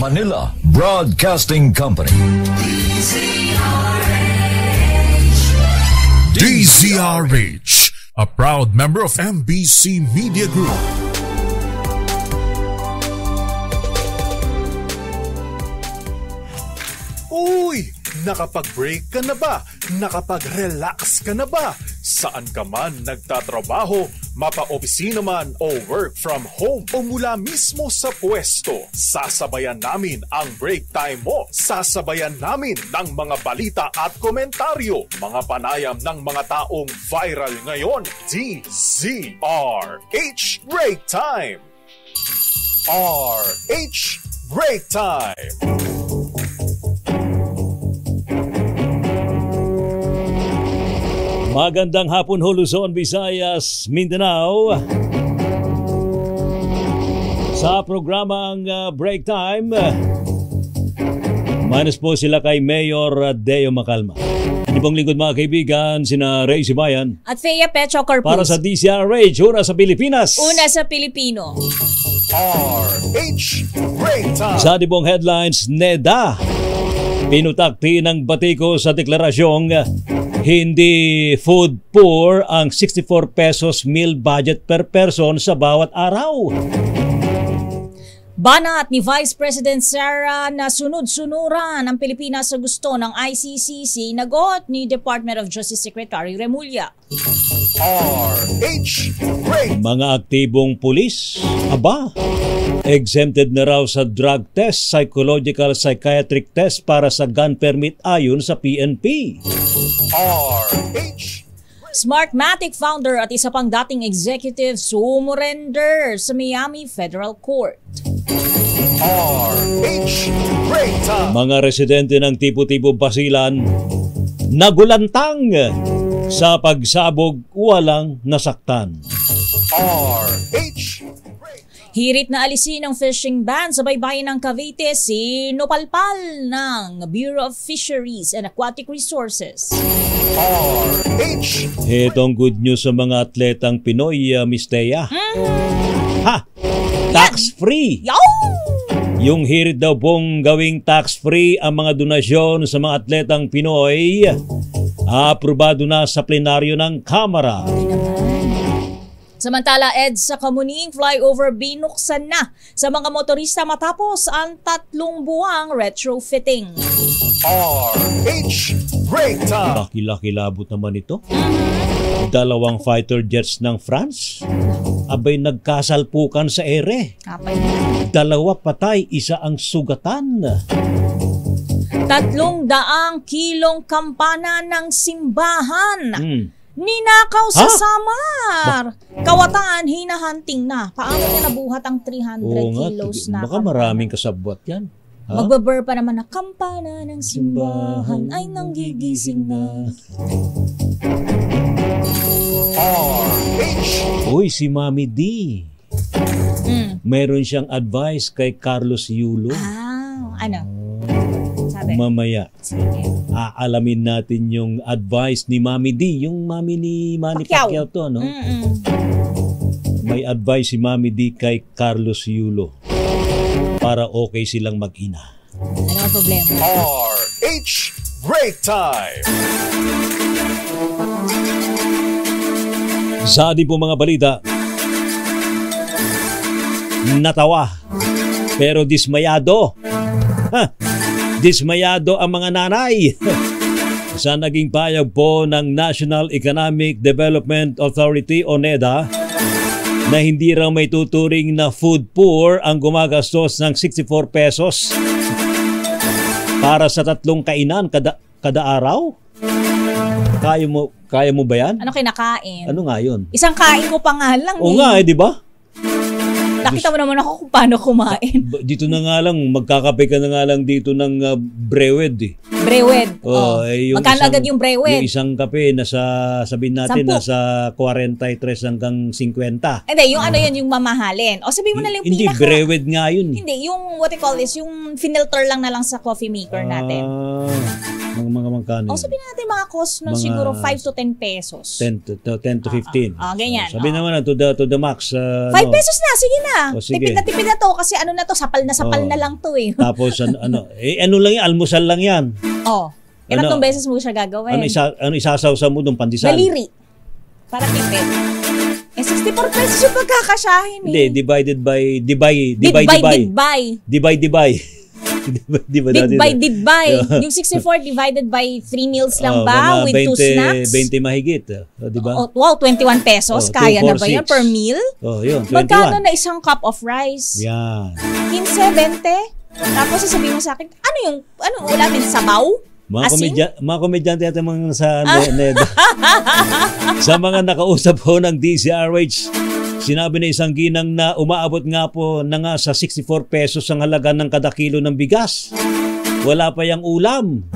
Manila Broadcasting Company. DZRH, a proud member of MBC Media Group. Uy! Nakapag-break ka na ba? Nakapag-relax ka na ba? Saan ka man nagtatrabaho, mapa-opisina man o work from home o mula mismo sa pwesto, sasabayan namin ang break time mo. Sasabayan namin ng mga balita at komentaryo, mga panayam ng mga taong viral ngayon. DZRH Break Time! RH Break Time! Magandang hapon ho, Luzon, Visayas, Mindanao. Sa programang Break Time, minus po sila kay Mayor Deo Macalma. Hindi pong lingkod mga kaibigan, sina Ray Sibayan at Fea Pecho Corpus. para sa DZRH, una sa Pilipinas. Una sa Pilipino. RH Break Time! Sa dibong headlines, NEDA pinutakti ng batiko sa deklarasyong hindi food poor ang 64 pesos meal budget per person sa bawat araw. Banat ni Vice President Sara na sunod-sunuran ang Pilipinas sa gusto ng ICCC, nagot ni Department of Justice Secretary Remulla. RH Break! Mga aktibong pulis, exempted na raw sa drug test, psychological psychiatric test para sa gun permit ayon sa PNP. RH Smartmatic founder at isa pang dating executive sumurrender sa Miami Federal Court. RH Break Time! Mga residente ng Tipo-Tipo Basilan nagulantang sa pagsabog, walang nasaktan. RH Hirit na alisin ang fishing ban sa baybayin ng Cavite, sinupalpal ng Bureau of Fisheries and Aquatic Resources. RH Itong good news sa mga atletang Pinoy, Miss Thea. Ha! Tax-free! Yaw! Yung hirit daw pong gawing tax-free ang mga donasyon sa mga atletang Pinoy, aprobado na sa plenaryo ng Kamara. Samantala, EDSA Kamuning flyover binuksan na sa mga motorista matapos ang 3 buwang retrofitting. RH Break Time! Laki-laki-labot naman ito. 2 fighter jets ng France, abay nagkasalpukan sa ere. Kapay 2 patay, 1 ang sugatan. 300 kilong kampana ng simbahan. Ninakaw sa Samar. Kawatan, hinahunting na. Paano niya nabuhat ang 300 kilos na baka maraming kasabwat yan. Ha? Magbabar pa naman na kampana ng simbahan ay nanggigising na. Uy, si Mami D. Meron siyang advice kay Carlos Yulo. Ano? Sabi? Mamaya, Sige. aalamin natin yung advice ni Mami D, yung mami ni Manny Pacquiao to, no? May advice si Mami D kay Carlos Yulo para okay silang mag-ina. Ano ang problema? RH Break Time! Sa ating po mga balita, natawa pero dismayado. Dismayado ang mga nanay sa naging payag po ng National Economic Development Authority o NEDA na hindi raw may tuturing na food poor ang gumagastos ng 64 pesos para sa 3 kainan kada araw. Kaya mo ba yan? Ano kinakain? Ano nga yun? Isang kain ko pa nga lang. Oo nga di ba? Nakita mo naman ako kung paano kumain. Dito na nga lang, magkakape ka na nga lang dito ng brewed eh. Brewed. Magkano Magkano agad yung brewed? Yung isang kape, sabihin natin, 10. nasa 43 hanggang 50. Hindi, yung ano yun, yung mamahalin. O sabihin mo na lang yung Hindi, brewed nga yun. Hindi, yung what you call this, yung finilter lang na lang sa coffee maker natin. Mga magkano? O sabihin natin mga cost nun Mga siguro 5 to 10 pesos. 10 to 15. Ganyan. Sabi naman to the max. 5 pesos na, sige na. Sige. Tipid na to kasi ano na to, sapal na lang to eh. Tapos ano lang yan, almusal lang yan. Ilang beses mo siya gagawin? Ano isasawsa mo doon, pandesal? Daliri. Para tipid. 64 pesos yung pagkakasyahin eh. Hindi, divide. Yung 64 divided by 3 meals lang ba? With 2 snacks? 20 mahigit. Diba? Wow, 21 pesos. Kaya na ba yan per meal? Yun, 21. Magkano na isang cup of rice? Yan. 15, 20? Tapos sasabihin mo sa akin, anong ulamin? Sabaw? Mga komedyante natin mga sa NEDA. Sa mga nakausap po ng DZRH, sinabi na isang ginang na umaabot nga po na nga sa 64 pesos ang halaga ng kada kilo ng bigas. Wala pa yung ulam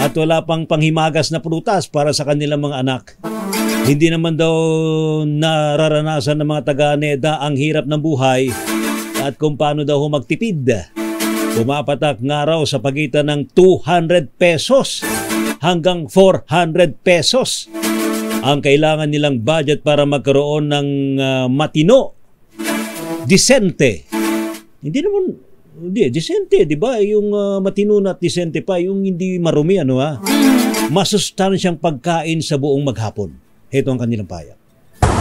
at wala pang panghimagas na prutas para sa kanilang mga anak. Hindi naman daw nararanasan ng mga taga-NEDA ang hirap ng buhay at kung paano daw magtipid. Pumapatak nga raw sa pagitan ng 200 pesos hanggang 400 pesos ang kailangan nilang budget para magkaroon ng matino, disente. Disente, di ba? Yung matino na at disente pa, yung hindi marumi, masustansyang pagkain sa buong maghapon. Ito ang kanilang payag.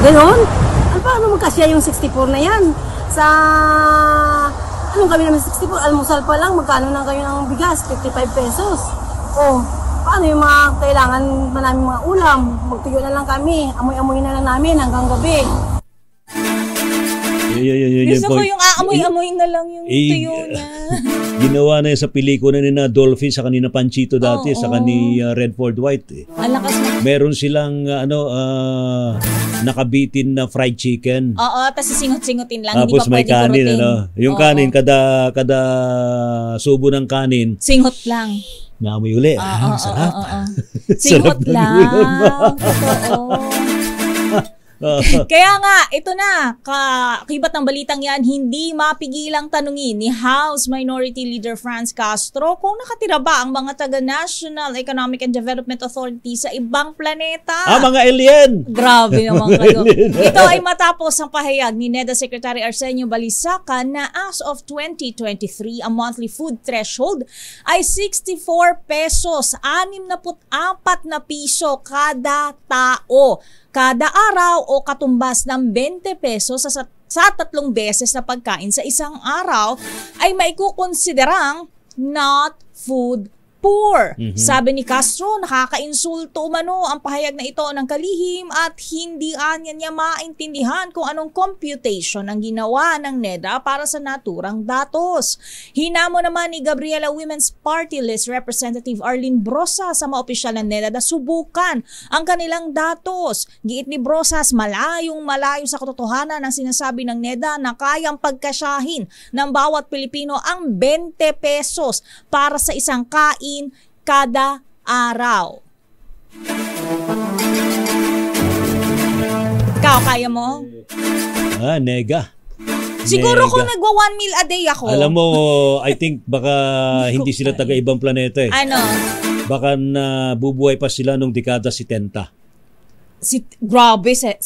Ganon? Paano magkasya yung 64 na yan? Anong kami naman 64? Almusal pa lang, magkano na kayo ng bigas? 55 pesos. Paano yung mga kailangan namin mga ulam? Magtuyo na lang kami. Amoy-amoy na lang namin hanggang gabi. Gusto ko yung aamoy-amoy na lang yung tuyo niya. Ginawa na yun sa pelikula ni na Dolphin sa kanina Panchito dati, sa kanina Redford White. Alakas na. Meron silang nakabitin na fried chicken. Tapos singot-singotin lang. Tapos hindi pa may kanin, Yung kanin, kada subo ng kanin. Singot lang. Naamoy uli. Sarap. Singot lang. Totoo. Kaya nga, ito na, kakibat ng balitang yan, hindi mapigilang tanungin ni House Minority Leader Franz Castro kung nakatira ba ang mga taga-National Economic and Development Authority sa ibang planeta. Mga alien! Grabe naman kayo. Ito ay matapos ang pahayag ni NEDA Secretary Arsenio Balisacan na as of 2023, ang monthly food threshold ay 64 pesos, 64 na piso kada tao. Kada araw o katumbas ng 20 pesos sa 3 beses na pagkain sa isang araw ay maikukonsiderang not food poor. Sabi ni Castro, nakaka-insulto umano ang pahayag na ito ng kalihim at hindi niya maintindihan kung anong computation ang ginawa ng NEDA para sa naturang datos. Hinamo naman ni Gabriela Women's Party List Representative Arlene Brosa sa mga opisyal ng NEDA na subukan ang kanilang datos. Giit ni Brosas, malayo sa katotohanan ng sinasabi ng NEDA na kayang pagkasyahin ng bawat Pilipino ang 20 pesos para sa isang kain kada araw. Ikaw, kaya mo? Nega. Siguro kung nagwa 1 meal a day ako. Alam mo, I think baka hindi sila taga-ibang planeta eh. Ano? Baka bubuhay pa sila nung dekada 70. Grabe, 70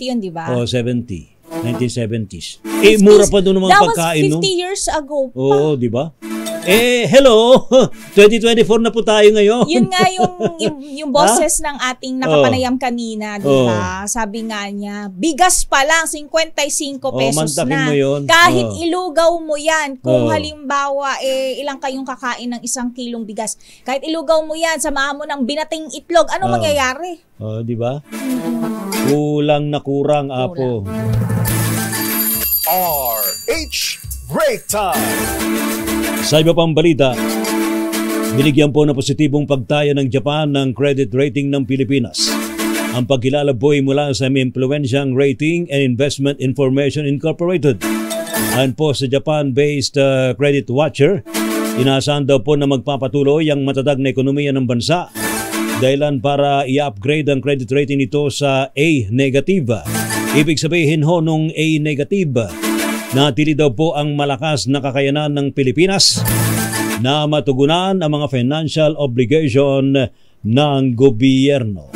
yun, di ba? 70. 1970s. Mura pa doon ng mga pagkain. That was 50 years ago pa. Oo, di ba? Hello! 2024 na po tayo ngayon. Yun nga yung boses ng ating nakapanayam kanina, di ba? Sabi nga niya, bigas pa lang, 55 pesos na. Mo yun. Kahit ilugaw mo yan, kung halimbawa, ilang kayong kakain ng 1 kilong bigas, kahit ilugaw mo yan, samahan mo ng binating itlog, ano mangyayari? Di ba? Kulang na kurang, apo. RH Break Time! Sa iba pang balita, binigyan po ng positibong pagtaya ng Japan ng credit rating ng Pilipinas. Ang pagkilala po ay mula sa Impluensyang Rating and Investment Information Incorporated. Ayon po sa Japan-based credit watcher, inaasahan daw po na magpapatuloy ang matadag na ekonomiya ng bansa dahilan para i-upgrade ang credit rating nito sa A negative. Ibig sabihin ho nung A negative, natili daw po ang malakas na kakayanan ng Pilipinas na matugunan ang mga financial obligation ng gobyerno.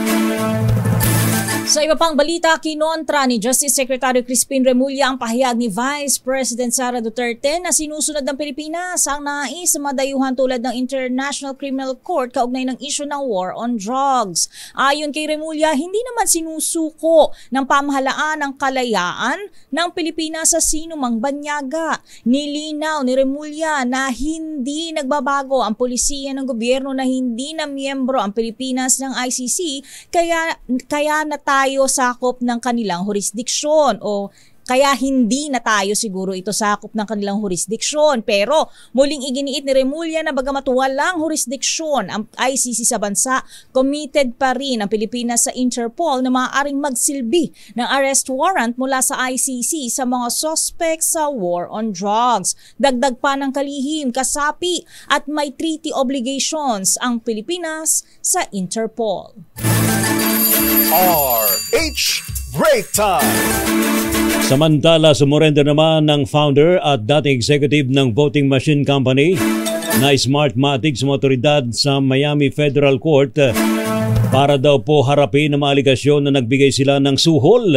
Sa iba pang balita, kinontra ni Justice Secretary Crispin Remulla ang pahayag ni Vice President Sara Duterte na sinusunod ng Pilipinas ang nais madayuhan tulad ng International Criminal Court kaugnay ng issue ng war on drugs. Ayon kay Remulla, hindi naman sinusuko ng pamahalaan ang kalayaan ng Pilipinas sa sinumang banyaga. Nilinaw ni Remulla na hindi nagbabago ang polisiya ng gobyerno na hindi na miyembro ang Pilipinas ng ICC kaya na tayo sakop ng kanilang jurisdiksyon o kaya hindi na tayo siguro ito sakop ng kanilang jurisdiksyon. Pero muling iginiit ni Remulla na bagamat walang jurisdiksyon ang ICC sa bansa, committed pa rin ang Pilipinas sa Interpol na maaaring magsilbi ng arrest warrant mula sa ICC sa mga suspects sa war on drugs. Dagdag pa ng kalihim, kasapi at may treaty obligations ang Pilipinas sa Interpol. RH Break Time! Samantala, sumurrender naman ng founder at dating executive ng voting machine company na Smartmatic sa otoridad sa Miami Federal Court para daw po harapin ang mga aligasyon na nagbigay sila ng suhol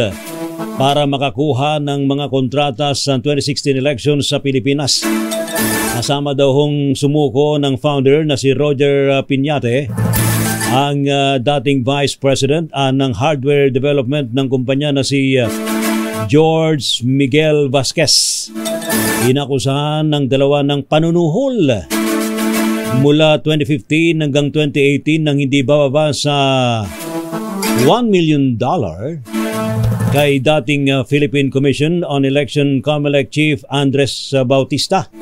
para makakuha ng mga kontrata sa 2016 elections sa Pilipinas. Kasama daw hong sumuko ng founder na si Roger Piñate, ang dating Vice President ng hardware development ng kumpanya na si George Miguel Vasquez. Inakusahan ng dalawa ng panunuhol mula 2015 hanggang 2018 nang hindi bababa sa $1 million kay dating Philippine Commission on Election COMELEC Chief Andres Bautista.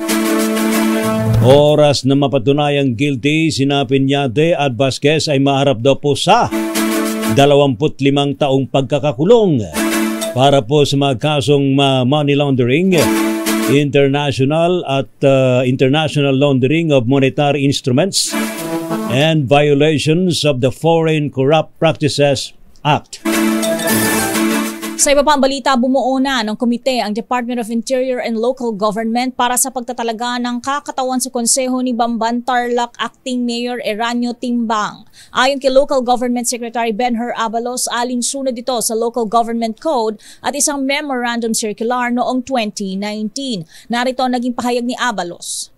Oras na mapatunayang guilty, sina Piñate at Vasquez ay maharap daw po sa 25 taong pagkakakulong para po sa mga kasong money laundering, international laundering of monetary instruments, and violations of the Foreign Corrupt Practices Act. Sa iba pang balita, bumuo na ng komite ang Department of Interior and Local Government para sa pagtatalaga ng kakatawan sa konseho ni Bamban Tarlac Acting Mayor Eranio Timbang. Ayon kay Local Government Secretary Benher Abalos, alinsunod ito sa Local Government Code at isang memorandum circular noong 2019. Narito ang naging pahayag ni Abalos.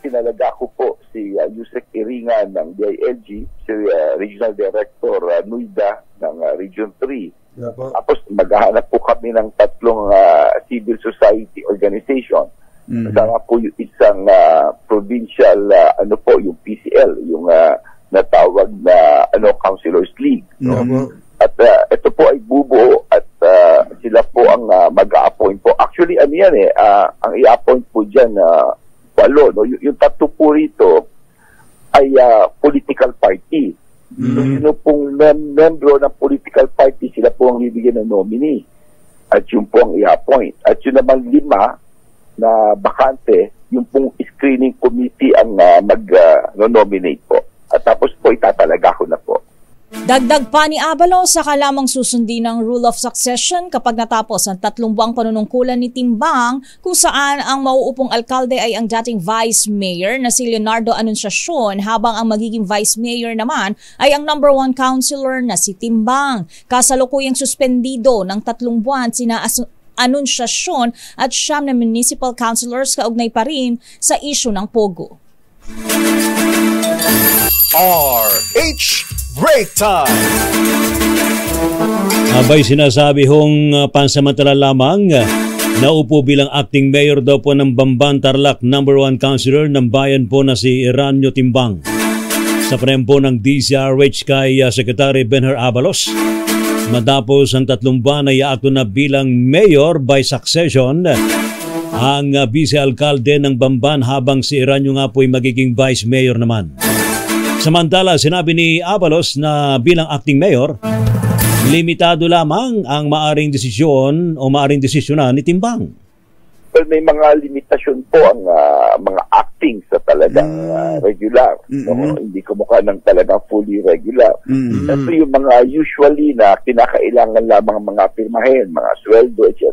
Tinalaga ko po si Yusek Iringan ng DILG, si Regional Director Nuida ng Region 3. Tapos maghahanap po kami ng tatlong civil society organization. Kasama po yung isang provincial, yung PCL, yung natawag na Councilors League. At ito po ay bubuo at sila po ang mag-a-appoint po. Actually, ang i-appoint po dyan, walo, no? Yung tatlo po rito ay political party. So, sino pong membro ng political party, sila po ang bibigyan ng nominee. At yun po ang i-appoint. At yun naman 5 na bakante, yung pong screening committee ang mag-nominate po. At tapos po itatalaga ko na po. Dagdag pa ni Abalos, saka lamang susundin ng rule of succession kapag natapos ang 3 buwang panunungkulan ni Timbang kung saan ang mauupong alkalde ay ang dating Vice Mayor na si Leonardo Anunciacion habang ang magiging Vice Mayor naman ay ang number 1 councilor na si Timbang. Kasalukuyang suspendido ng 3 buwan sina Anunciacion at 9 na municipal councilors kaugnay pa rin sa issue ng Pogo. RH Break Time! Abay, sinasabi hong pansamantala lamang naupo bilang acting mayor daw po ng Bamban Tarlac number 1 councilor ng bayan po na si Eranio Timbang. Sa prempo ng DCRH kay Secretary Benher Abalos, matapos ang 3 buwan ay aakto na bilang mayor by succession ang vice-alkalde ng Bamban habang si Eranio nga po ay magiging vice mayor naman. Samantala, sinabi ni Abalos na bilang acting mayor, limitado lamang ang maaring desisyonan ni Timbang. Well, may mga limitasyon po ang mga acting sa talagang regular. No? Hindi kumukha ng talagang fully regular. Ito yung mga usually na kinakailangan lamang mga pirmahin, mga sweldo, etc.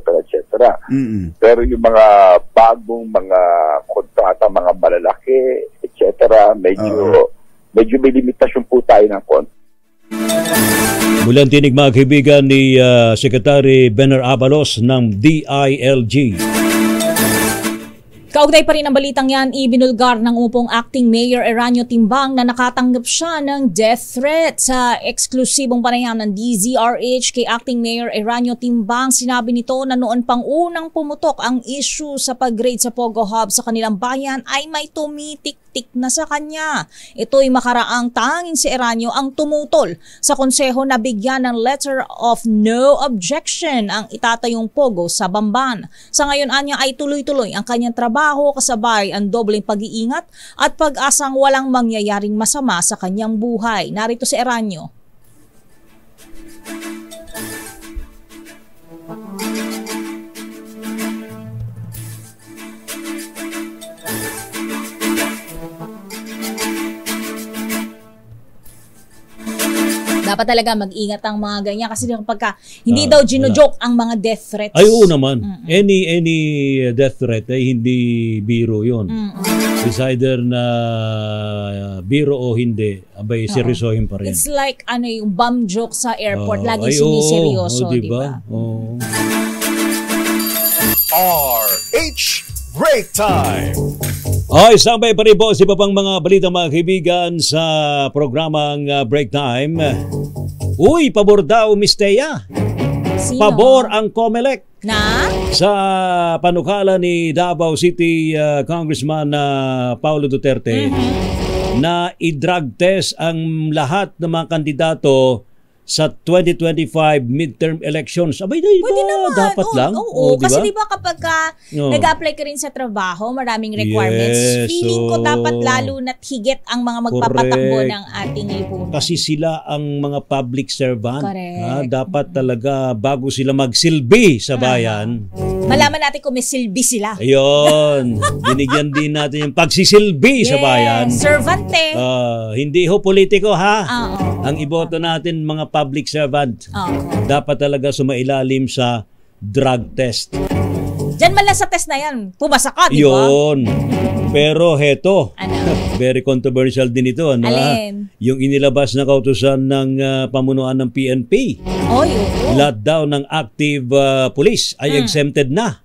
Pero yung mga bagong mga kontrata, mga malalaki, etc. Medyo may limitasyon po tayo ng konti. Mulang tinig mga kaibigan ni Secretary Bener Abalos ng DILG. Kaugnay pa rin ang balitang yan, ibinulgar ng umupong acting Mayor Eranio Timbang na nakatanggap siya ng death threat. Sa eksklusibong panayam ng DZRH kay acting Mayor Eranio Timbang, sinabi nito na noon pang unang pumutok ang issue sa pag-raid sa Pogo Hub sa kanilang bayan ay may tumitik-tik na sa kanya. Ito'y makaraang tanging si Eranio ang tumutol sa konseho na bigyan ng letter of no objection ang itatayong Pogo sa Bamban. Sa ngayon anya ay tuloy-tuloy ang kanyang trabaho kasabay ang dobleng pag-iingat at pag-asang walang mangyayaring masama sa kanyang buhay. Narito si Eranio. Dapat talaga mag-ingat ang mga ganyan kasi kapag hindi daw gino-joke ang mga death threats. Ay, oo naman. Any death threat ay hindi biro yun. It's either na biro o hindi, abay seryosohin pa rin. It's like yung bomb joke sa airport, lagi siniseryoso, diba? RH Break Time! Ay, sambay pa rin po si pang mga balita mga kaibigan sa programang Break Time. Uy, pabor daw, Miss Thea. Sino? Pabor ang COMELEC. Na? Sa panukala ni Davao City Congressman Paulo Duterte na i-drug test ang lahat ng mga kandidato sa 2025 midterm elections. Abay, Pwede naman. dapat lang. Oo, diba? kasi diba kapag nag-apply ka rin sa trabaho, maraming requirements. Feeling ko dapat lalo na't higit ang mga magpapatakbo ng ating lipunan. Kasi sila ang mga public servant. Correct. Dapat talaga bago sila magsilbi sa bayan. Malaman natin kung may silbi sila. Ayun. Binigyan din natin yung pagsisilbi sa bayan. Servante. Hindi ho politiko ha. Oo. Ang iboto natin mga public servant. Oo. Dapat talaga sumailalim sa drug test. Diyan man lang sa test na yan, pumasa ka, di ba? Yun. Pero heto, Ano? very controversial din ito. Ano, Alin? yung inilabas na kautusan ng pamunuan ng PNP. Oy, oo. Lahat daw ng active police ay exempted na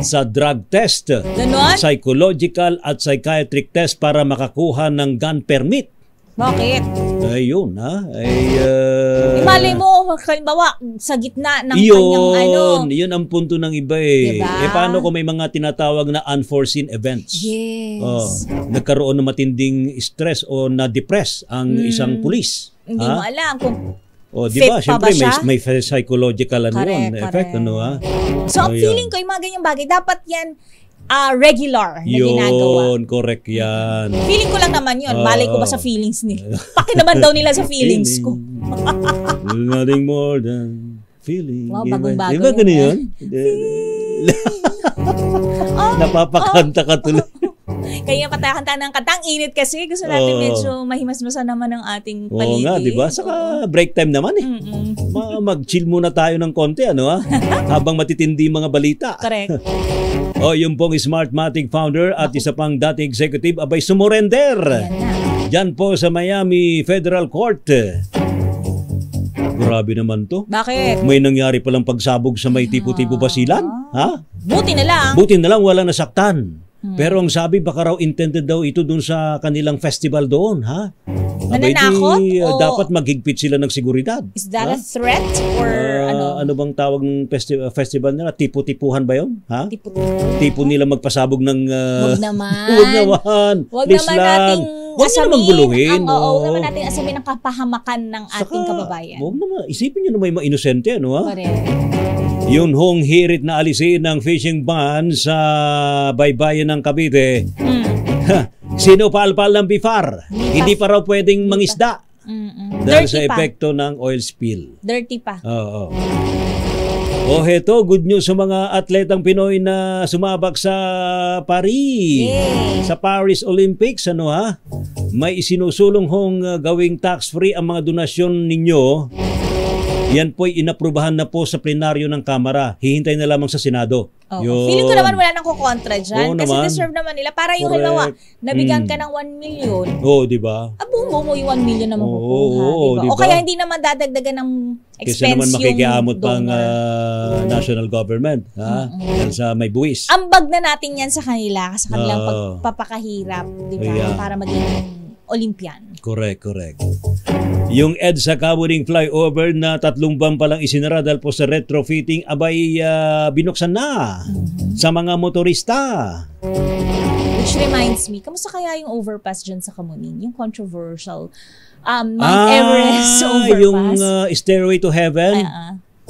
sa drug test, Ganon? psychological at psychiatric test para makakuha ng gun permit. Bakit? Ayun ha. Malay mo, halimbawa, sa gitna ng kanyang Yun ang punto ng iba eh. Diba? Paano kung may mga tinatawag na unforeseen events? Yes. Nagkaroon ng matinding stress o na-depress ang isang pulis. Hindi mo alam kung di ba? fit pa Siyempre ba siya? may psychological Correct, effect correct. ha. So, ang feeling ko, yung mga ganyang bagay, dapat yan regular na ginagawa. Yun, correct yan. Feeling ko lang naman yun. Malay ko ba sa feelings nila? Paki naman daw nila sa feelings ko. Nothing more than feeling. Wow, bagong-bago diba ganun yun, Napapakanta ka tuloy. Kaya patakanta ng kanta. Ang init kasi. Gusto natin medyo mahimasmasan naman ng ating paligid. Oo nga, di ba? Saka break time naman eh. Mag-chill muna tayo ng konti, habang matitindi mga balita. Correct. Yung pong Smartmatic founder at isa pang dating executive, abay sumurrender. Yan na. Diyan po sa Miami Federal Court. Grabe naman to. Bakit? May nangyari palang pagsabog sa may tipo-tipo basilan. Ha? Buti na lang. Buti na lang walang nasaktan. Pero ang sabi, baka raw intended daw ito dun sa kanilang festival doon, ha? Nananakot? Dapat maghigpit sila ng seguridad. Is that a threat? Or Ano bang tawag ng festival nila? Tipo-tipuhan ba yun? Ha? Tipo nila magpasabog ng... Huwag naman. Huwag naman. Huwag Please naman lang. nating Huwag nyo naman guluhin. Huwag naman natin asamin ang kapahamakan ng ating kababayan. Huwag naman. Isipin nyo na may ma-inosente, ha? Correct. Yun hong hirit na alisin ng fishing ban sa baybayin ng Cavite. Sinupalpal ng BIFAR. Hindi pa raw pwedeng mangisda. Dahil Dirty sa pa. epekto ng oil spill. Dirty pa. Oo. Heto, good news sa mga atletang Pinoy na sumabak sa Paris. Yay. Sa Paris Olympics, may isinusulong hong gawing tax-free ang mga donasyon ninyo. Yan po'y inaprubahan na po sa plenaryo ng Kamara. Hihintay na lamang sa Senado. Feeling ko naman wala nang kukontra dyan. Oo Kasi naman. deserve naman nila. Para yung Correct. halimbawa, nabigyan ka ng 1 million. Di ba? Buo mo yung 1 million na makukuha. Diba? diba? O kaya hindi naman dadagdagan ng Kasi expense naman makikiamot yung pang donor. national government. Dahil sa may buwis. Ambag na natin yan sa kanila, sa kanilang Oo. pagpapakahirap, di ba? Yeah. Para maging Olympian. Correct. Yung EDSA Kamuning flyover na 3 buwan pa lang isinara dahil po sa retrofitting, abay binuksan na sa mga motorista. Which reminds me, kamusta kaya yung overpass dyan sa Kamuning? Yung controversial Mount Everest overpass. Yung Stairway to Heaven.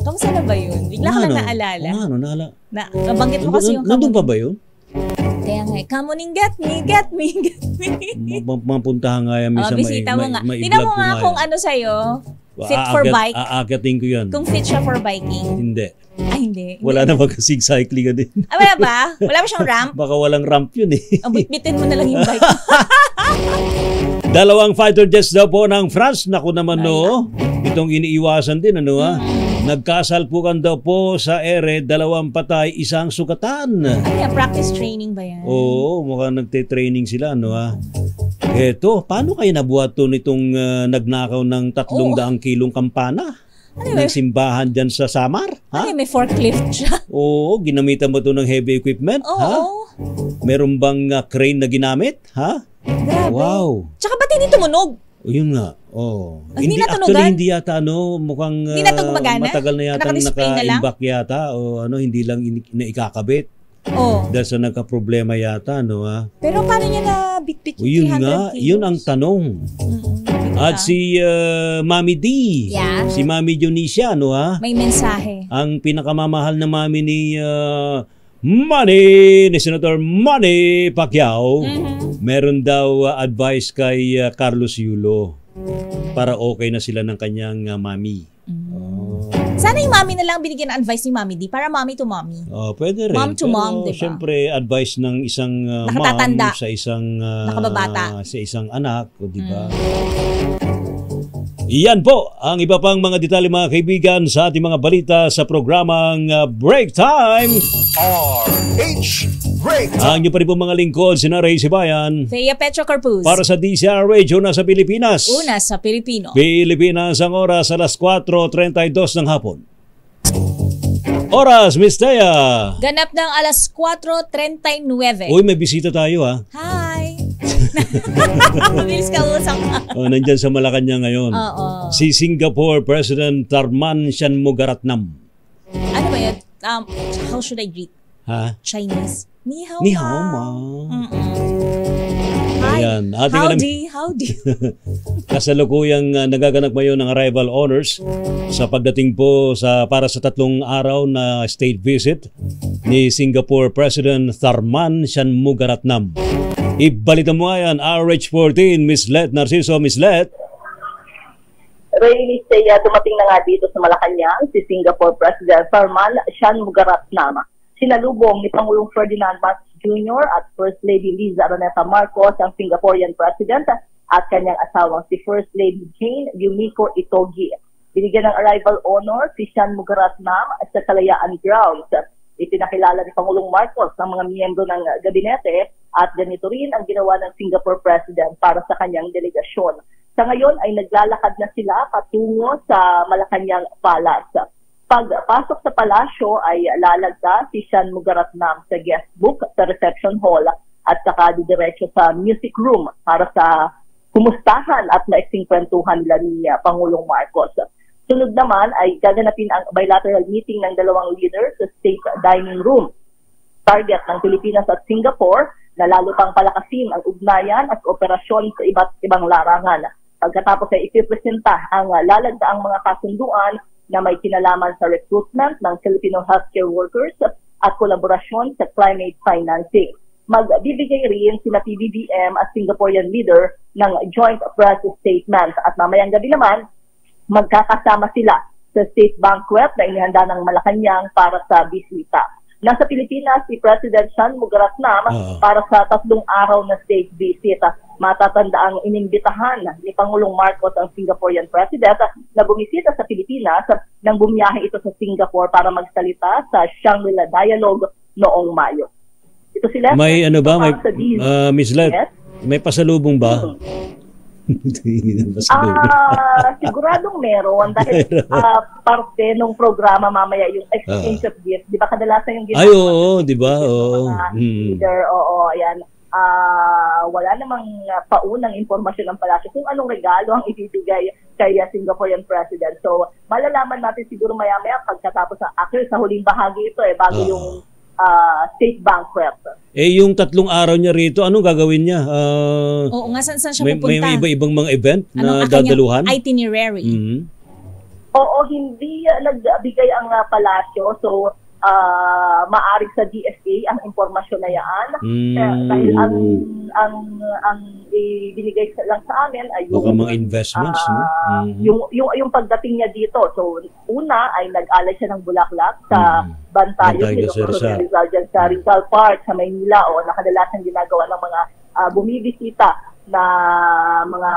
Kamusta na ba yun? Bigla ka lang naalala. Naala. Nabanggit mo kasi yung Nandun Kamuning. pa ba yun? Kaya nga, Kamuning, get me. Mapuntahan nga yan minsan Bisita mo nga. may Tingnan mo vlog ko nga nga kung yan. ano sa'yo. Fit for bike. Aakyatin ko yan. Kung fit siya for biking. Hindi. Hindi. Wala na mag-sig cycling din. Wala ba? Wala ba siyang ramp? Baka walang ramp yun eh. Bitbitin mo na lang yung bike. Dalawang fighter jets daw po ng France. Naku naman itong iniiwasan din Nagkasalpukan daw po sa ere, 2 patay, 1 sugatan. Practice training ba yan? Oo, mukhang nagte-training sila, Eto, paano kayo nabuhat to nitong nagnakaw ng 300 kilong kampana? Ng simbahan dyan sa Samar? May forklift siya. Oo, ginamitan mo to ng heavy equipment? Oo. Meron bang crane na ginamit? Grabe. Wow. Tsaka ba't hindi tumunog? Yun nga. Hindi natunugan? Actually, hindi yata mukhang Hindi na ito gumagana? matagal na yata Naka-display na lang? naka-imbak yata o hindi lang naikakabit. Dahil sa nagka-problema yata, Pero paano niya na bit-bit yung 300 Yun nga, kilos? yun ang tanong. At si Mami D, Yeah. si Mami Dionisia, May mensahe. ang pinakamamahal na mami ni ni Senator Manny Pacquiao, meron daw advice kay Carlos Yulo para okay na sila ng kanyang mami. Sana yung mami na lang binigyan ng advice ni Mami D para mommy to mommy. Pwede rin. Mom to mom, diba? Siyempre, advice ng isang Nakatatanda. mom sa isang Nakababata. sa isang anak, di ba? Iyan po ang iba pang mga detalye mga kaibigan sa ating mga balita sa programang Break Time. RH Break Ang inyo pa rin po mga lingkod, sina Ray Sibayan. Thea Petro Corpus. Para sa DCR Radio na sa Pilipinas. Una sa Pilipino. Pilipinas ang oras alas 4:32 ng hapon. Oras, Miss Thea. Ganap ng alas 4:39. Uy, may bisita tayo Hi! Mabilis ka usap ka. Nandyan sa Malacanang ngayon. Oo. Si Singapore President Tharman Shanmugaratnam. Ano ba yun? How should I greet? Chinese? Ni hao Ni hao ma. Hi. Ayan. Howdy. Kasalukuyang nagaganap ngayon ng arrival honors sa pagdating po para sa 3 araw na state visit ni Singapore President Tharman Shanmugaratnam. Ibalita mo nga yan, RH14, Miss Let Narciso. Miss Let. Ray, dumating na nga dito sa Malacanang si Singapore President Tharman Shanmugaratnam. Sinalubong ni Pangulong Ferdinand Marcos Jr. at First Lady Liza Araneta Marcos ang Singaporean President at kanyang asawang si First Lady Jane Yumiko Itogi. Binigyan ng arrival honor si Shanmugaratnam sa Kalayaan Grounds. Ipinakilala ni Pangulong Marcos ang mga miyembro ng gabinete at ganito rin ang ginawa ng Singapore President para sa kanyang delegasyon. Sa ngayon ay naglalakad na sila patungo sa Malacanang Palace. Pagpasok sa palasyo ay lalagda si Shanmugaratnam sa guest book sa reception hall at saka didiretso sa music room para sa kumustahan at maiksing kwentuhan nila ni Pangulong Marcos. Sunod naman ay gaganapin ang bilateral meeting ng dalawang leaders sa state dining room. Target ng Pilipinas at Singapore na lalo pang palakasin ang ugnayan at operasyon sa iba't ibang larangan. Pagkatapos ay ipipresenta ang lalagdaang mga kasunduan na may kinalaman sa recruitment ng Filipino healthcare workers at kolaborasyon sa climate financing. Magbibigay rin sina PBBM at Singaporean leader ng joint press statement at mamayang gabi naman magkakasama sila sa state banquet na inihanda ng Malacanang para sa bisita. Nasa Pilipinas si President Sean Mugaratnam para sa 3 araw na state visit. Matatanda ang inimbitahan ni Pangulong Marcos ang Singaporean President na bumisita sa Pilipinas nang bumiyahe ito sa Singapore para magsalita sa Shangri-La Dialogue noong Mayo. Ito sila. May ano ba? May, Ms. Let, may pasalubong ba? Siguradong meron dahil parte ng programa mamaya yung exchange of gifts. Di ba kadalasan yung ginagawa? Ay, oo, di ba? Oo. Leader, ayan. Wala namang paunang impormasyon ng palasyo kung anong regalo ang ibibigay kay Singaporean President. So, malalaman natin siguro maya-maya pagkatapos actually sa huling bahagi ito bago yung state banquet. Yung 3 araw niya rito, anong gagawin niya? Oo nga, saan siya pupunta? May iba-ibang mga event na anong dadaluhan? Itinerary? Oo, hindi nagbigay ang palasyo. So, maaari sa DFA ang impormasyon na yan. Dahil ang ibinigay lang sa amin ay yung baka mga investments, yung pagdating niya dito. So, una ay nag-alay siya ng bulaklak sa Bantayo, sa Rizal Park, sa Maynila, na kadalasan ginagawa ng mga bumibisita na mga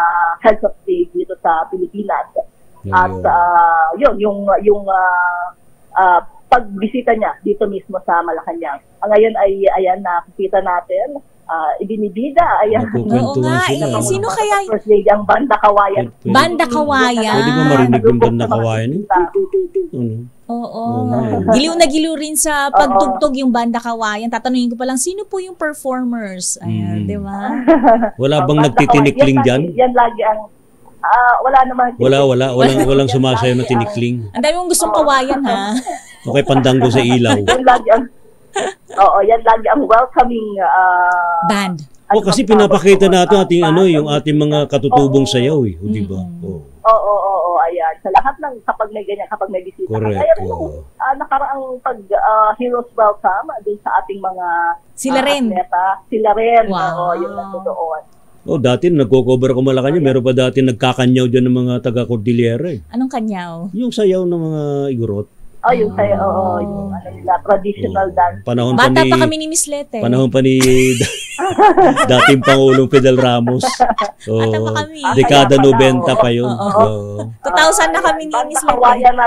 heads of state dito sa Pilipinas. At yung pagbisita niya dito mismo sa Malacanang. Ngayon ay ayan nakikita natin, ibinibida, ayan. Oo nga, sino kaya First Lady ang Banda Kawayan. Banda Kawayan. Pwede ba marinig yung Banda Kawayan? Oo. Giliw na giliw rin sa pagtugtog yung Banda Kawayan. Tatanungin ko pa lang, sino po yung performers? Ayan, di ba? Wala bang nagtitinikling dyan? Yan lagi ang wala naman. Walang sumasayaw na tinikling. Ang dami mong gustong kawayan, ha? Okay, pandango sa ilaw. Yan lagi ang welcoming band. Kasi pinapakita natin yung ating mga katutubong sayaw, di ba? Oo, ayan. Sa lahat ng kapag may ganyan, kapag may bisita. Correct. Kaya rin nakaraang Heroes Welcome din sa ating mga sila rin. Sila rin. Wow. Yung nasa doon. Dati nagko-cover ako Malacanang, meron pa dati nagkakanyaw dyan ng mga taga-Cordillera. Anong kanyaw? Yung sayaw ng mga igorot. Yung sayaw, yung traditional dance. Bata pa kami ni Miss Lete. Panahon pa ni dating Pangulong Fidel Ramos. Bata pa kami. Dekada 90 pa yun. 2000 na kami ni Miss Lete. Nakawayan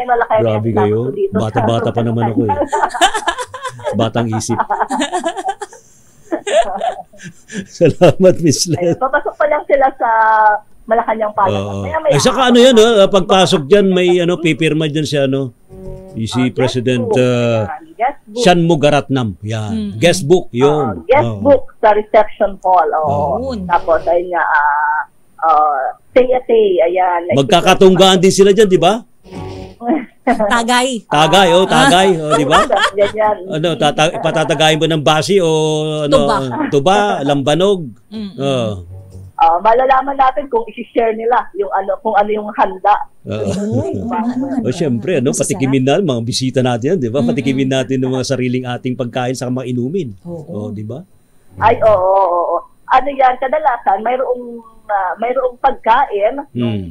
na lang kayo. Grabe kayo. Bata-bata pa naman ako Batang isip. Salamat, Miss Let. Papasok pa lang sila sa Malacanang Palace. Saka pagpasok dyan, may pipirma dyan si President Sean Mugaratnam. Yan. Guest book, yun. Guest book sa reception hall. Tapos, ayun nga, say, ayan. Magkakatunggaan din sila dyan, di ba? Tagay, di ba? Patatagayin ba ng basi o tuba, lambanog? Malalaman natin kung i-share nila kung ano yung handa. Siyempre, patikimin na mga bisita natin, di ba? Patikimin natin ng mga sariling ating pagkain sa mga inumin. Di ba? Ay, oo. Ano yan, kadalasan mayroong pagkain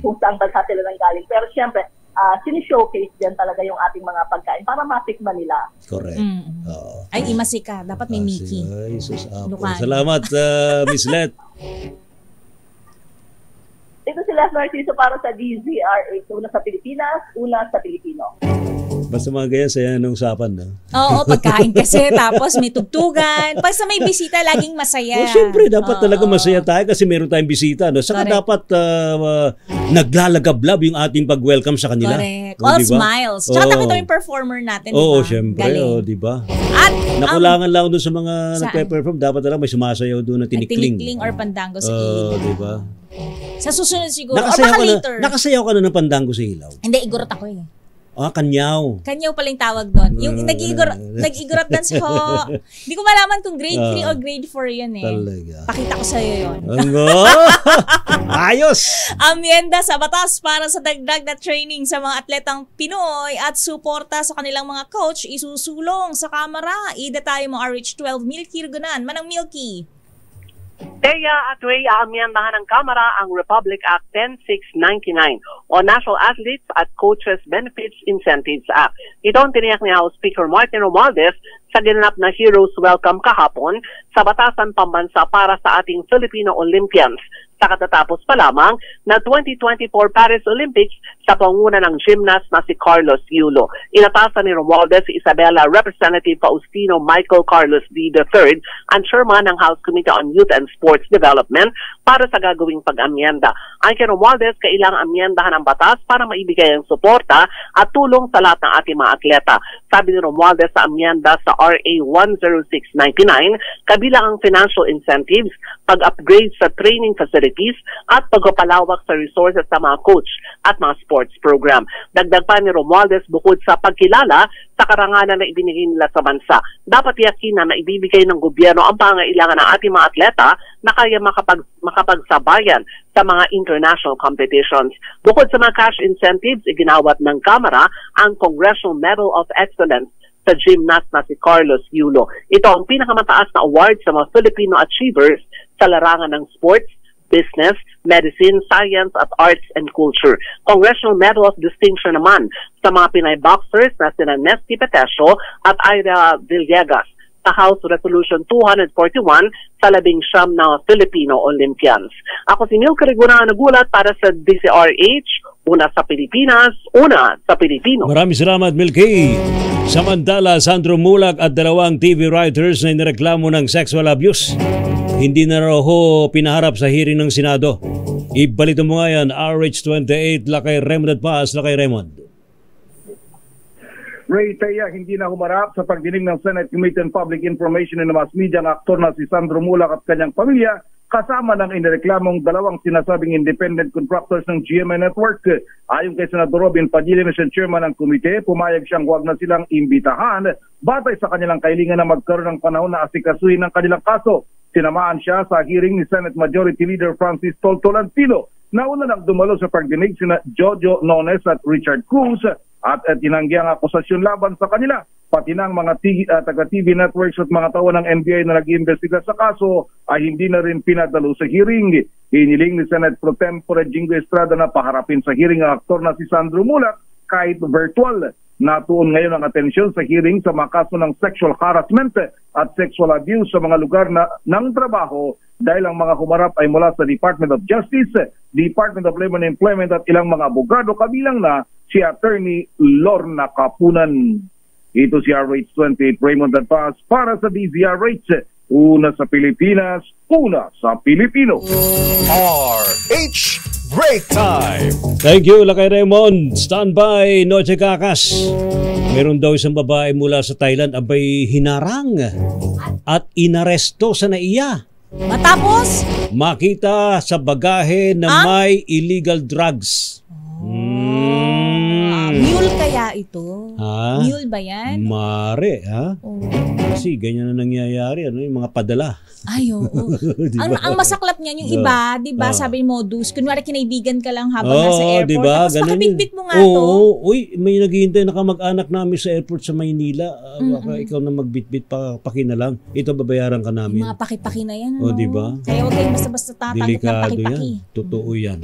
kung saan bansa sila nang galing. Pero siyempre, sinishowcase din talaga yung ating mga pagkain para matikman nila. Correct. Ay, imasika. Dapat may Mickey. Ay, salamat, Miss Let. Ito si Les Narciso para sa DZRH. Una sa Pilipinas, una sa Pilipino. Basta mga ganyan, saya ng usapan. Oo, pagkain kasi. Tapos may tugtugan. Basta may bisita, laging masaya. Siyempre, dapat talaga masaya tayo kasi meron tayong bisita. Saka dapat naglalagablab yung ating pag-welcome sa kanila. Correct. All smiles. Tsaka nakita yung performer natin, di ba? Siyempre. Di ba? At nakulangan lang doon sa mga nagpe-perform. Dapat talaga may sumasayaw doon na tinikling. Tinikling or pandango sa ilaw. Di ba? Sa susunod siguro. Or baka later. Nakasayaw ka na ng pandango sa ilaw. Hindi, igorot ako Kanyaw. Kanyaw pala yung tawag doon. Yung nag-igorot dance ho. Hindi ko malaman kung grade 3 o grade 4 yan Talaga. Pakita ko sa'yo yun. Ayos! Amyenda sa batas para sa dagdag na training sa mga atletang Pinoy at suporta sa kanilang mga coach isusulong sa Kamara. Ida tayo mo RH12 Milky Rugunan. Manang Milky. Teya at Ray, aamyandahan ng Kamara ang Republic Act 10699 o National Athletes at Coaches Benefits Incentives Act. Ito ang tiniyak ni House Speaker Martin Romualdez sa ginanap na Heroes Welcome kahapon sa Batasan Pambansa para sa ating Filipino Olympians sa katatapos pa lamang na 2024 Paris Olympics sa pangunguna ng gymnast na si Carlos Yulo. Inatasan ni Romualdez si Isabela Representative Faustino Michael Carlos D. III ang chairman ng House Committee on Youth and Sports Development para sa gagawing pag-amyenda. Ang kay Romualdez, kailangang amyendahan ang batas para maibigay ang suporta at tulong sa lahat ng ating mga atleta. Sabi ni Romualdez sa amyenda sa RA 10699, kabilang ang financial incentives, pag-upgrade sa training facilities at pagpapalawak sa resources sa mga coach at mga sports program. Dagdag pa ni Romualdez, bukod sa pagkilala sa karangalan na ibinigay nila sa bansa, dapat yakinan na ibibigay ng gobyerno ang pangailangan ng ating mga atleta na kaya makapagsabayan sa mga international competitions. Bukod sa mga cash incentives, iginawat ng Kamara ang Congressional Medal of Excellence sa gymnast na si Carlos Yulo. Ito ang pinakamataas na award sa mga Filipino achievers sa larangan ng sports, business, medicine, science, at arts and culture. Congressional Medal of Distinction naman sa mga Pinay boxers na sina Nesty Petesio at Ira Villegas sa House Resolution 241 sa 19 na Filipino Olympians. Ako si Neil Cariguna, nagulat para sa DCRH, una sa Pilipinas, una sa Pilipino. Maraming salamat, Milky. Samantala, Sandro Mulak at dalawang TV writers na inireklamo ng sexual abuse, hindi na raw ho pinaharap sa hearing ng Senado. Ibalito mo nga yan, RH28, Lakay Raymond at Paz. Lakay Raymond. Ray, Teya, hindi na humarap sa pagdinig ng Senate Committee on Public Information and Mass Media ang aktor na si Sandro Mulak at kanyang pamilya, kasama ng inireklamong dalawang sinasabing independent contractors ng GMA Network. Ayon kay Senador Robin Padilla na siyang chairman ng komite, pumayag siyang huwag na silang imbitahan batay sa kanilang kahilingan na magkaroon ng panahon na asikasuhin ng kanilang kaso. Tinamaan siya sa hearing ni Senate Majority Leader Francis Tolentino. Nauna nang dumalo sa pagdinig sina Jojo Nones at Richard Cruz at tinanggi ang akusasyon laban sa kanila. Pati ng mga taga-TV networks at mga tao ng NBI na nag-iimbestiga sa kaso ay hindi na rin pinadalo sa hearing. Hiniling ni Senate Pro Tempore Jingo Estrada na paharapin sa hearing ang aktor na si Sandro Mulak kahit virtual. Natuon ngayon ang atensyon sa hearing sa mga kaso ng sexual harassment at sexual abuse sa mga lugar ng trabaho dahil ang mga humarap ay mula sa Department of Justice, Department of Labor and Employment at ilang mga abogado, kabilang na si Attorney Lorna Capunan. Ito si RH28 Raymond Adpaz para sa DZRH. Una sa Pilipinas, una sa Pilipino. RH Break Time! Thank you, Lakay Raymond. Stand by, Noche Kakas. Meron daw isang babae mula sa Thailand abay hinarang at inaresto sa NAIA. Matapos? Makita sa bagahe na may illegal drugs. Mule kaya ito? Ha? Mule ba yan? Mare, ha? Oh. Kasi ganyan na nangyayari, yung mga padala. Ay, oo. Diba? ang masaklap niyan, yung iba, di ba, sabi mo, modus, kunwari kinaibigan ka lang habang nasa airport, diba? tapos pakibitbit mo nga to. Uy, may naghihintay na kamag-anak namin sa airport sa Maynila. Baka ikaw na magbitbit paki na lang. Ito, babayaran ka namin. Mga paki-paki na yan, ano? Diba? Kaya huwag kayong basta-basta tatanggap ng paki-paki. Yan. Totoo yan.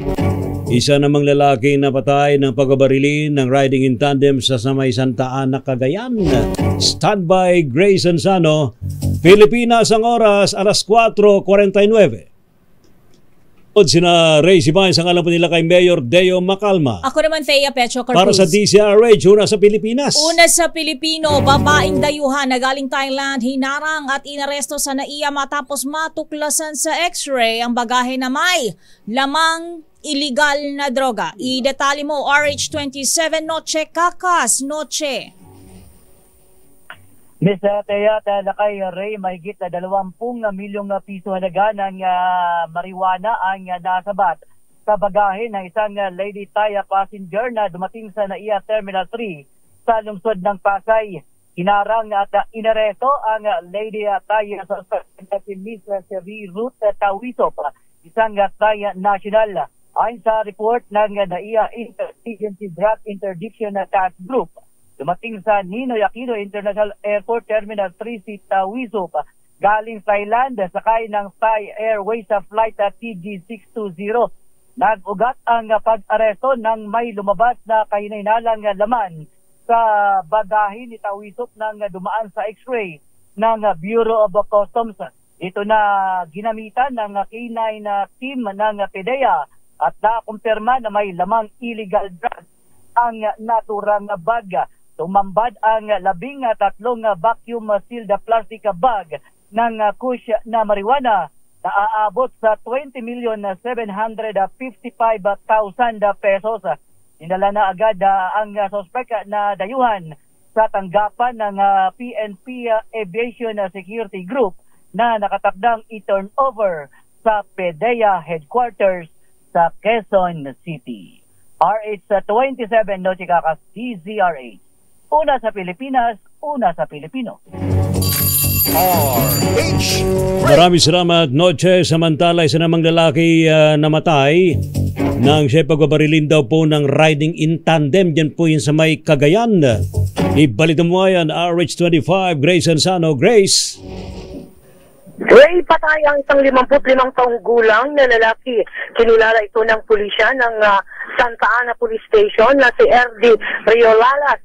Isa namang lalaki na patay ng pagbabarilin ng riding in tandem sa Samay Santa Ana, Cagayan. Standby Grace Ansano, Pilipinas ang oras, alas 4:49. Sina Ray Sibay, ang alam po nila kay Mayor Deo Macalma. Ako naman, Thea Pecho Corpus. Para sa DCRH, una sa Pilipinas. Una sa Pilipino, babaeng dayuhan na galing Thailand, hinarang at inaresto sa NAIA matapos matuklasan sa x-ray ang bagahe na may lamang illegal na droga. Idetali mo, RH27, Noche Kakas, Noche. Miss Thea, Lakay Ray, mahigit na 20 milyong piso halaga ng marijuana ang nasabat sa bagahe ng isang Lady Thaya passenger na dumating sa NAIA Terminal 3 sa lungsod ng Pasay. Hinarang at inaresto ang Lady Thaya sa si Miss Sherry Ruth Tawisop, isang Thaya national. Ayon sa report ng NAIA Interagency Drug Interdiction Task Group, dumating sa Ninoy Aquino International Airport Terminal 3 si Tawisop galing Thailand sakay ng Thai Airways sa flight TG620. Nag-ugat ang pag-aresto ng may lumabas na kahinahinalang laman sa bagahe ni Tawisok nang dumaan sa X-ray ng Bureau of Customs. Ito na ginamitan ng K9 team ng PDEA at nakumpirma na may lamang illegal drugs ang naturang bag. Tumambad ang 13 vacuum-sealed plastic bag ng kush na marijuana na aabot sa 20,755,000 pesos. Inala na agad ang suspect na dayuhan sa tanggapan ng PNP Aviation Security Group na nakatakdang i-turn over sa PDEA headquarters sa Quezon City. RH27 Nochikakas DZRH. Una sa Pilipinas, una sa Pilipino. Maraming salamat, Noche. Samantala, isa namang lalaki namatay nang siya pagbabarilin daw po ng riding in tandem. Diyan po yun sa may Cagayan. Ibalita mo yan, RH25, Grace Ansano. Grace. Ray, patay ang isang 55 taong gulang na lalaki. Kinilala ito ng pulisya ng Santa Ana Police Station na si R.D. Riolalas.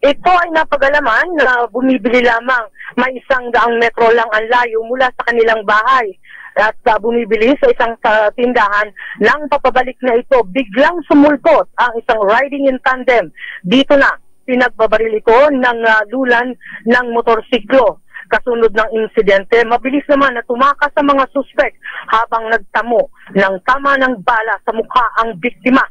Ito ay napagalaman na bumibili lamang may 100 metro lang ang layo mula sa kanilang bahay. At bumibili sa isang tindahan nang papabalik na ito, biglang sumulpot ang isang riding in tandem. Dito na, pinagbabaril ito ng lulan ng motorsiklo. Kasunod ng insidente, mabilis naman na tumakas sa mga suspect habang nagtamo ng tama ng bala sa mukha ang biktima.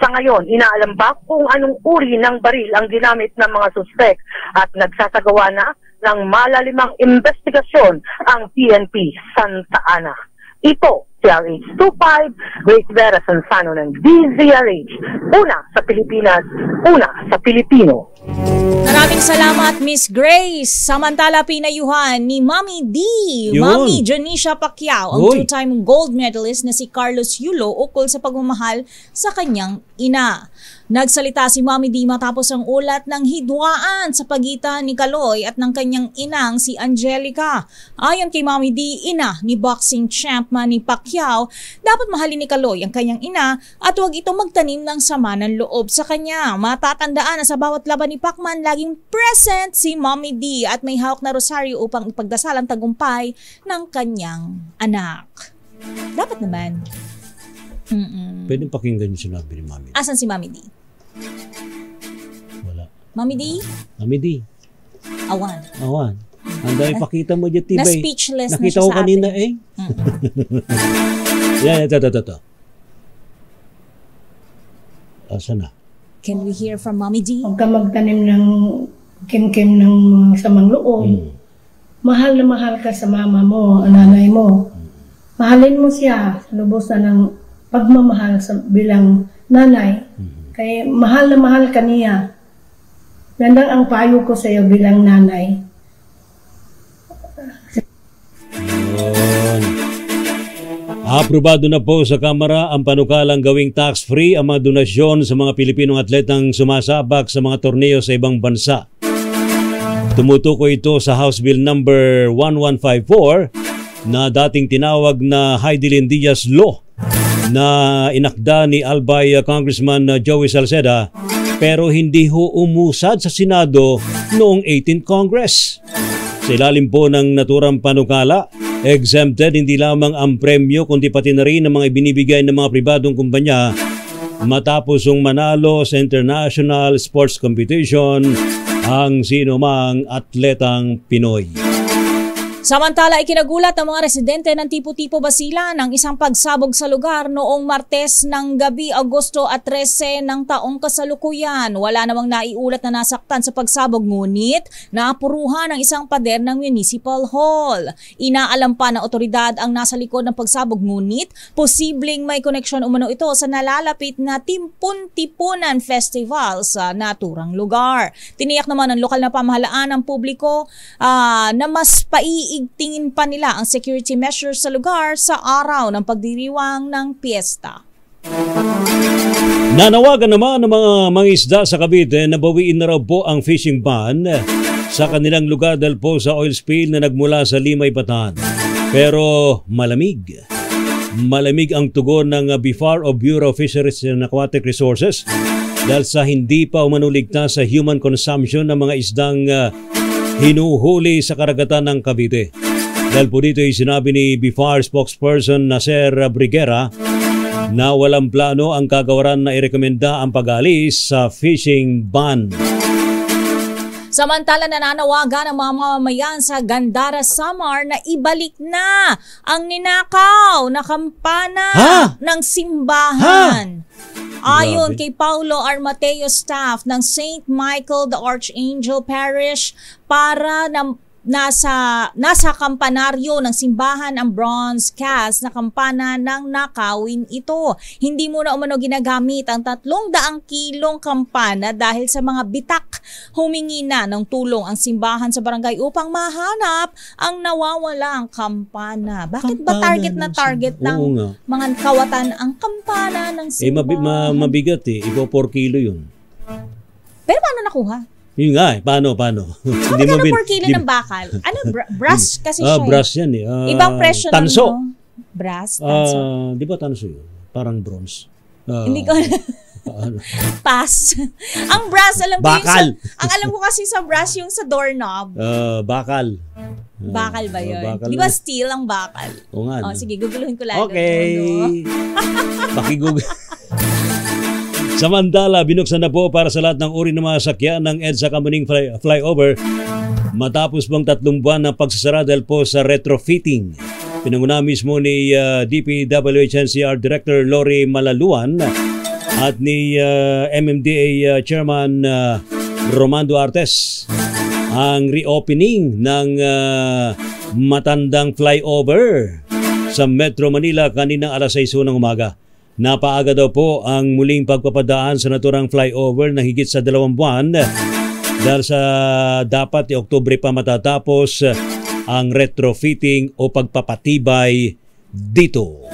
Sa ngayon, inaalam ba kung anong uri ng baril ang ginamit ng mga suspect at nagsasagawa na ng malalimang investigasyon ang PNP Santa Ana. Ito, si RH25, Grace Vera Sansano ng DZRH. Una sa Pilipinas, una sa Pilipino. Maraming salamat, Miss Grace. Samantala, pinayuhan ni Mommy D, Mommy Janisha Pacquiao, ang two-time gold medalist na si Carlos Yulo ukol sa pagmamahal sa kanyang ina. Nagsalita si Mommy D matapos ang ulat ng hidwaan sa pagitan ni Kaloy at ng kanyang inang si Angelica. Ayon kay Mommy D, ina ni boxing champ Manny Pacquiao, dapat mahalin ni Kaloy ang kanyang ina at huwag ito magtanim ng sama ng loob sa kanya. Matatandaan na sa bawat laban ni Pacman, laging present si Mommy D at may hawak na rosaryo upang ipagdasal ang tagumpay ng kanyang anak. Dapat naman. Pwedeng pakinggan yung sinabi ni Mami. Asan si Mami D? Wala. Mami D? Mami D. Awan. Awan. Ang dami pakita mo dyan, Tibay. Na-speechless nakita na siya ko kanina eh. Yan, ito. Asan na? Can we hear from Mami D? Huwag ka magtanim ng kim-kim ng samang loob. Mahal na mahal ka sa mama mo, nanay mo. Mahalin mo siya, lubos na ng pagmamahal sa bilang nanay. Kaya mahal na mahal ka niya. Yan lang ang payo ko sa iyo bilang nanay. Aprobado na po sa Kamara ang panukalang gawing tax-free ang mga donasyon sa mga Pilipinong atletang sumasabak sa mga torneo sa ibang bansa. Tumutukoy ito sa House Bill number 1154 na dating tinawag na Heidelin Diaz Law na inakda ni Albay Congressman Joey Salceda pero hindi ho umusad sa Senado noong 18th Congress. Sa ilalim po ng naturang panukala, exempted hindi lamang ang premyo kundi pati na rin ang mga ibinibigay ng mga pribadong kumpanya matapos ang manalo sa international sports competition ang sinumang atletang Pinoy. Samantala, ikinagulat ang mga residente ng Tipo-Tipo Basilan ng isang pagsabog sa lugar noong Martes ng gabi, Agosto at 13 ng taong kasalukuyan. Wala namang naiulat na nasaktan sa pagsabog, ngunit naapuruhan ang isang pader ng Municipal Hall. Inaalam pa ng otoridad ang nasa likod ng pagsabog, ngunit posibleng may koneksyon umano ito sa nalalapit na Timpun-Tipunan Festival sa naturang lugar. Tiniyak naman ng lokal na pamahalaan ng publiko na mas iigtingin pa nila ang security measures sa lugar sa araw ng pagdiriwang ng piyesta. Nanawagan naman ng mga mangisda sa Cavite na bawiin na raw po ang fishing ban sa kanilang lugar dahil po sa oil spill na nagmula sa Limay, Bataan. Pero malamig. Malamig ang tugon ng BIFAR o Bureau of Fisheries and Aquatic Resources dahil sa hindi pa umanuligtas sa human consumption ng mga isdang hinuhuli sa karagatan ng Cavite. Dahil po dito ay sinabi ni BIFAR spokesperson Naser Briguera na walang plano ang kagawaran na irekomenda ang pag-alis sa fishing ban. Samantala, nananawagan ang mga mamamayan sa Gandara, Samar na ibalik na ang ninakaw na kampana ng simbahan. Ayon kay Paulo Armateo staff ng St. Michael the Archangel Parish, para nasa kampanaryo ng simbahan ang bronze cast na kampana ng nakawin ito. Hindi muna umano ginagamit ang 300 kilong kampana dahil sa mga bitak. Humingi na ng tulong ang simbahan sa barangay upang mahanap ang nawawalang kampana. Bakit ba target na target ng mga kawatan ang kampana ng simbahan? Mabigat Ipo 4 kilo yun. Pero paano nakuha? Yun nga paano? Hindi mo per kilo ng bakal? Ano, brass kasi siya. Brass yan Ibang presyo tanso. Brass, tanso. Di ba tanso yun? Parang bronze. Hindi ko pass. Ang brass, alam ko bakal. ang alam ko kasi sa brass yung sa doorknob. Bakal. Bakal ba yun? Bakal Di ba steel ang bakal? Oo nga. Sige, guguluhin ko lalo. Okay. Pakigugul. Samantala, binuksan na po para sa lahat ng uri ng mga sakyan ng EDSA Kamuning Flyover matapos pong 3 buwan ng pagsasara dahil po sa retrofitting. Pinanguna mismo ni DPWH-NCR Director Lori Malaluan at ni MMDA Chairman Romando Artes ang reopening ng matandang flyover sa Metro Manila kaninang alas 6 ng umaga. Napaaga daw po ang muling pagpapadaan sa naturang flyover na higit sa 2 buwan dahil sa dapat Oktubre pa matatapos ang retrofitting o pagpapatibay dito.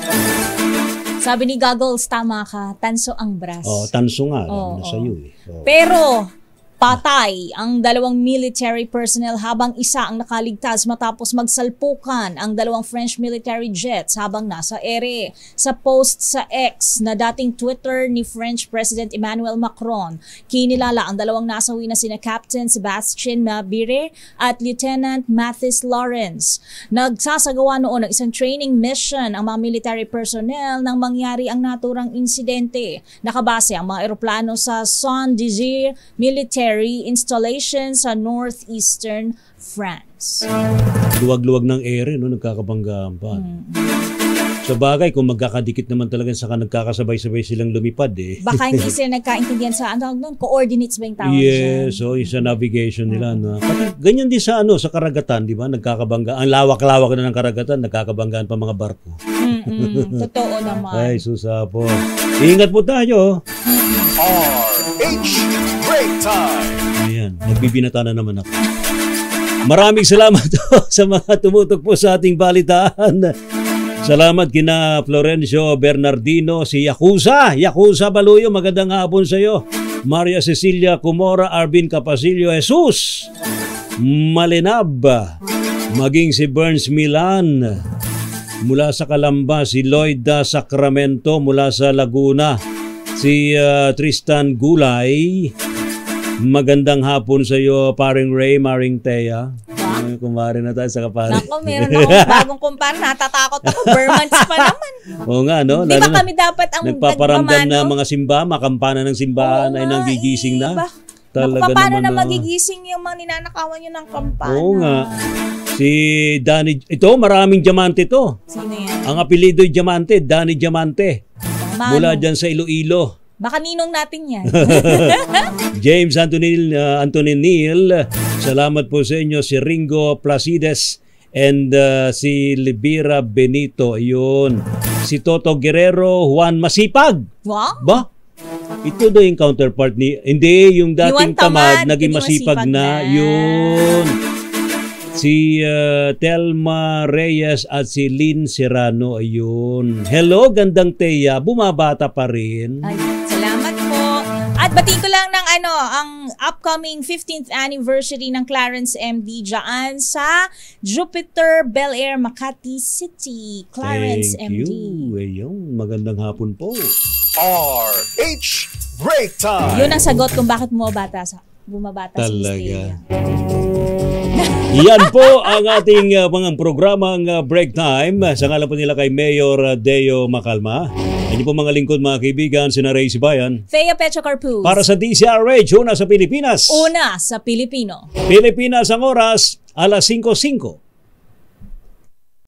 Sabi ni Goggles, tama ka, tanso ang brass. Tanso nga. Sa iyo. Pero patay ang 2 military personnel habang isa ang nakaligtas matapos magsalpukan ang 2 French military jets habang nasa ere. Sa post sa X na dating Twitter ni French President Emmanuel Macron, kinilala ang 2 nasawi na sina Captain Sebastien Mabire at Lieutenant Mathis Lawrence. Nagsasagawa noon ng isang training mission ang mga military personnel nang mangyari ang naturang insidente. Nakabase ang mga eroplano sa Saint-Dizier Military installation sa northeastern France. Luwag-luwag ng ere, nagkakabanggaan pa. Sa bagay, kung magkakadikit naman talaga saka nagkakasabay-sabay silang lumipad Baka hindi sila nagkaintindihan sa coordinates ba yung tawag dyan? Yes, so sa navigation nila. Pati ganyan din sa sa karagatan, di ba? Nagkakabanggaan. Ang lawak-lawak na ng karagatan, nagkakabanggaan pa mga barko. Totoo naman. Ay, susapo. Ingat po tayo. RH Break Time. Ayan, nagbibinata na naman ako. Maraming salamat sa mga tumutok po sa ating balitaan. Salamat kina Florencio Bernardino, si Yakuza Baluyo, magandang hapon sa iyo. Maria Cecilia Cumora, Arvin Capasilio, Jesus Malinab, maging si Burns Milan mula sa Calamba, si Lloyda Sacramento mula sa Laguna, si Tristan Gulay, magandang hapon sa iyo, paring Ray, Maring Thea. Kumare na tayo sa kapare. Nako, meron akong bagong kumpare. Natatakot ako. Burmans pa naman. Oo nga, no? Di ba kami dapat ang nagpaparamdam na mga simba, makampana ng simbahan ay nanggigising na. Talaga paano naman na magigising yung mga ninanakawan nyo ng kampana? Oo nga. Si Danny, ito maraming diamante to. Sino yan? Ang apelido ay Diamante, Danny Diamante. Mula dyan sa Iloilo. Baka ninong natin yan. James Anthony Neal, salamat po sa inyo. Si Ringo Placides and si Libera Benito. Ayun. Si Toto Guerrero, Juan Masipag. Wow. Ba? Ito daw yung counterpart ni... Hindi, yung dating tamad, naging masipag na. Yun. Si Telma Reyes at si Lynn Serrano. Ayun. Hello, gandang Teya. Bumabata pa rin. Ay, salamat po. At At batiin ko lang ng ang upcoming 15th anniversary ng Clarence MD dyan sa Jupiter Bel Air, Makati City. Clarence Thank MD. you. Ayun, magandang hapon po. RH Break Time. Yun ang sagot kung bakit bumabata sa Talaga. Yan po ang ating mga programang Break Time. Sa ngalan po nila kay Mayor Deo Macalma. Yan po mga lingkod, mga kaibigan, sina Ray Sibayan. Thea Pecho Carpuz. Para sa DCRH, una sa Pilipinas. Una sa Pilipino. Pilipinas ang oras, 5:05.